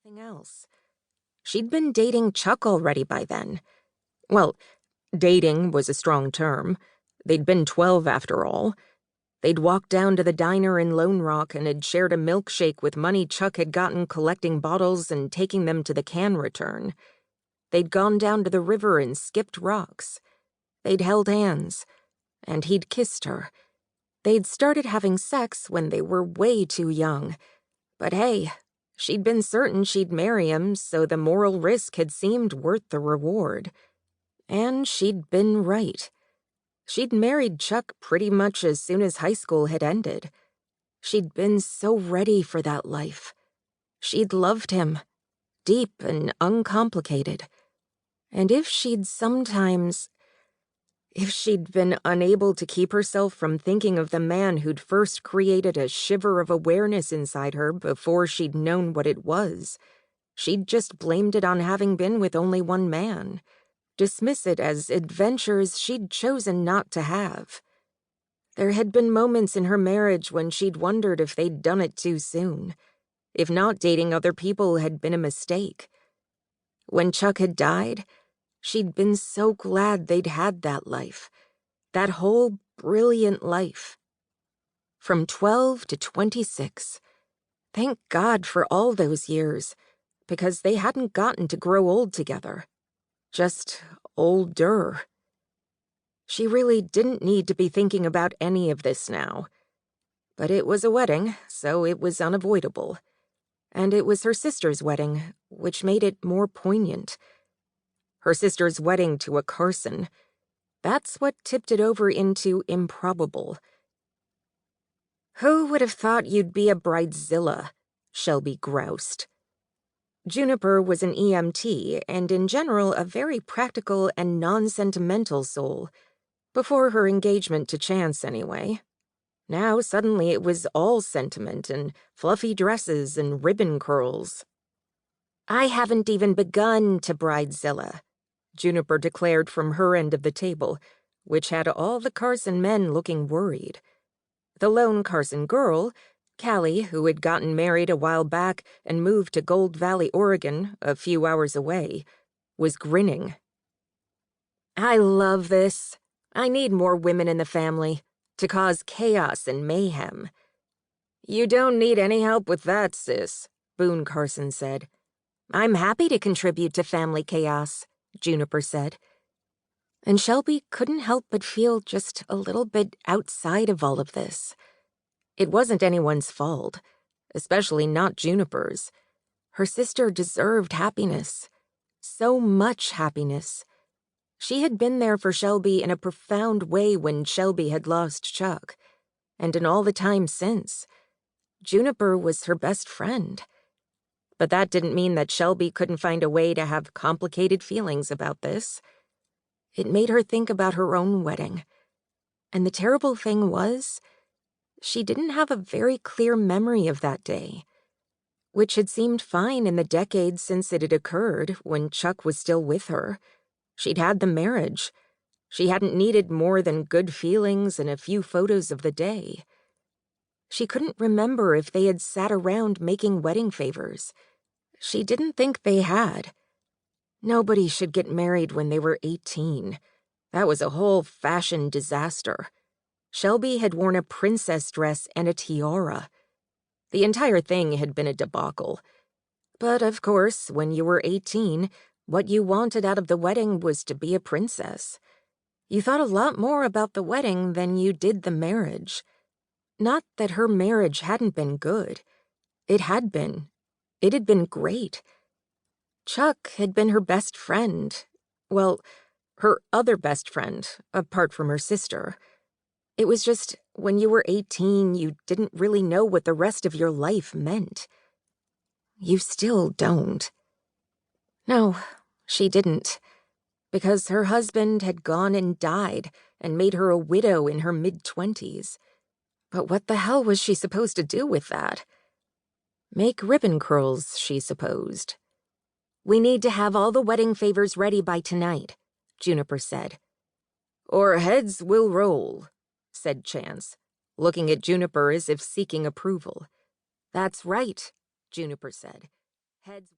Nothing else. She'd been dating Chuck already by then. Well, dating was a strong term. They'd been 12 after all. They'd walked down to the diner in Lone Rock and had shared a milkshake with money Chuck had gotten collecting bottles and taking them to the can return. They'd gone down to the river and skipped rocks. They'd held hands, and he'd kissed her. They'd started having sex when they were way too young. But hey, she'd been certain she'd marry him, so the moral risk had seemed worth the reward. And she'd been right. She'd married Chuck pretty much as soon as high school had ended. She'd been so ready for that life. She'd loved him, deep and uncomplicated. And if she'd been unable to keep herself from thinking of the man who'd first created a shiver of awareness inside her before she'd known what it was, she'd just blamed it on having been with only one man. Dismiss it as adventures she'd chosen not to have. There had been moments in her marriage when she'd wondered if they'd done it too soon, if not dating other people had been a mistake. When Chuck had died, she'd been so glad they'd had that life, that whole brilliant life. From 12 to 26. Thank God for all those years, because they hadn't gotten to grow old together. Just older. She really didn't need to be thinking about any of this now. But it was a wedding, so it was unavoidable. And it was her sister's wedding, which made it more poignant. Her sister's wedding to a Carson. That's what tipped it over into improbable. "Who would have thought you'd be a bridezilla?" Shelby groused. Juniper was an EMT and in general a very practical and non-sentimental soul, before her engagement to Chance anyway. Now suddenly it was all sentiment and fluffy dresses and ribbon curls. "I haven't even begun to bridezilla," Juniper declared from her end of the table, which had all the Carson men looking worried. The lone Carson girl, Callie, who had gotten married a while back and moved to Gold Valley, Oregon, a few hours away, was grinning. "I love this. I need more women in the family to cause chaos and mayhem." "You don't need any help with that, sis," Boone Carson said. "I'm happy to contribute to family chaos," Juniper said. And Shelby couldn't help but feel just a little bit outside of all of this. It wasn't anyone's fault, especially not Juniper's. Her sister deserved happiness. So much happiness. She had been there for Shelby in a profound way when Shelby had lost Chuck, and in all the time since. Juniper was her best friend. But that didn't mean that Shelby couldn't find a way to have complicated feelings about this. It made her think about her own wedding. And the terrible thing was, she didn't have a very clear memory of that day, which had seemed fine in the decades since it had occurred when Chuck was still with her. She'd had the marriage. She hadn't needed more than good feelings and a few photos of the day. She couldn't remember if they had sat around making wedding favors. She didn't think they had. Nobody should get married when they were 18. That was a whole fashion disaster. Shelby had worn a princess dress and a tiara. The entire thing had been a debacle. But, of course, when you were 18, what you wanted out of the wedding was to be a princess. You thought a lot more about the wedding than you did the marriage. Not that her marriage hadn't been good. It had been. It had been great. Chuck had been her best friend. Well, her other best friend, apart from her sister. It was just, when you were 18, you didn't really know what the rest of your life meant. You still don't. No, she didn't. Because her husband had gone and died and made her a widow in her mid-20s. But what the hell was she supposed to do with that? Make ribbon curls, she supposed. "We need to have all the wedding favors ready by tonight," Juniper said. "Or heads will roll," said Chance, looking at Juniper as if seeking approval. "That's right," Juniper said. Heads